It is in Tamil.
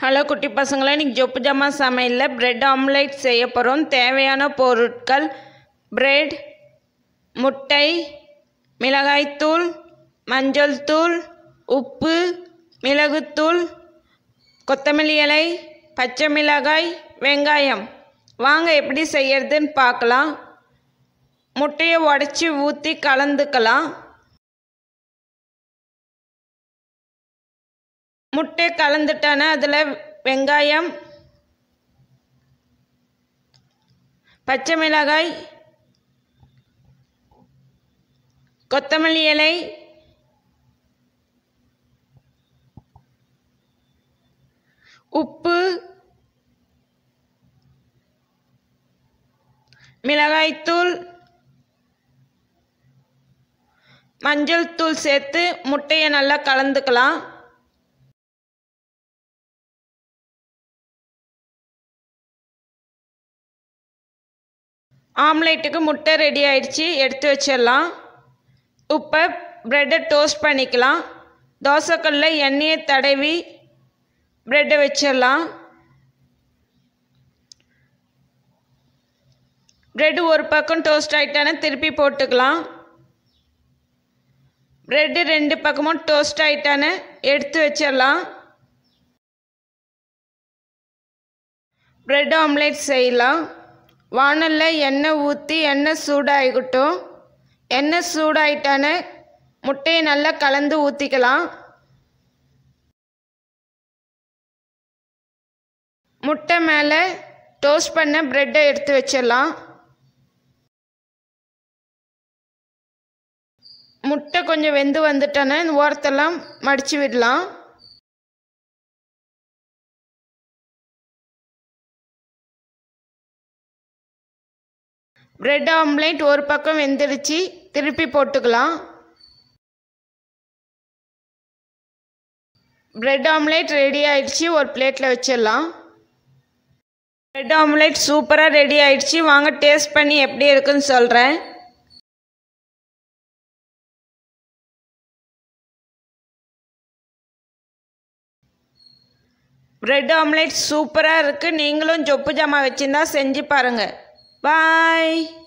ஹலோ குட்டி பசங்களே, இன்றைக்கி ஜொப்பு ஜாமா சமையலில் பிரெட் ஆம்லேட் செய்ய போகிறோம். தேவையான பொருட்கள்: பிரெட், முட்டை, மிளகாய்த்தூள், மஞ்சள் தூள், உப்பு, மிளகுத்தூள், கொத்தமல்லி இலை, பச்சை மிளகாய், வெங்காயம். வாங்க எப்படி செய்யறதுன்னு பார்க்கலாம். முட்டையை உடச்சி ஊற்றி கலந்துக்கலாம். முட்டை கலந்துட்டானா அதில் வெங்காயம், பச்சை மிளகாய், கொத்தமல்லி இலை, உப்பு, மிளகாய்த்தூள், மஞ்சள் தூள் சேர்த்து முட்டையை நல்லா கலந்துக்கலாம். ஆம்லேட்டுக்கு முட்டை ரெடி ஆயிடுச்சு, எடுத்து வச்சிடலாம். இப்போ ப்ரெட்டை டோஸ்ட் பண்ணிக்கலாம். தோசைக்கல்லில் எண்ணெயை தடவி ப்ரெட்டை வச்சிடலாம். ப்ரெட்டு ஒரு பக்கம் டோஸ்ட் ஆகிட்டானா திருப்பி போட்டுக்கலாம். ப்ரெட்டு ரெண்டு பக்கமும் டோஸ்ட் ஆகிட்டானு எடுத்து வச்சிடலாம். ப்ரெட் ஆம்லேட் செய்யலாம். வானலில் எண்ணெய் ஊற்றி எண்ணெய் சூடாகிக்கட்டும். எண்ணெய் சூடாயிட்டானு முட்டையை நல்லா கலந்து ஊற்றிக்கலாம். முட்டை மேலே டோஸ்ட் பண்ண ப்ரெட்டை எடுத்து வச்சிடலாம். முட்டை கொஞ்சம் வெந்து வந்துட்டானே ஓரத்தெல்லாம் மடித்து விடலாம். பிரெட் ஆம்லேட் ஒரு பக்கம் வெந்துடுச்சு, திருப்பி போட்டுக்கலாம். பிரெட் ஆம்லேட் ரெடி ஆயிடுச்சு, ஒரு பிளேட்டில் வச்சிடலாம். பிரெட் ஆம்லேட் சூப்பராக ரெடி ஆயிடுச்சு. வாங்க டேஸ்ட் பண்ணி எப்படி இருக்குன்னு சொல்கிறேன். பிரெட் ஆம்லேட் சூப்பராக இருக்குது. நீங்களும் ஜொப்பு ஜாமா வச்சுருந்தா செஞ்சு பாருங்கள். Bye.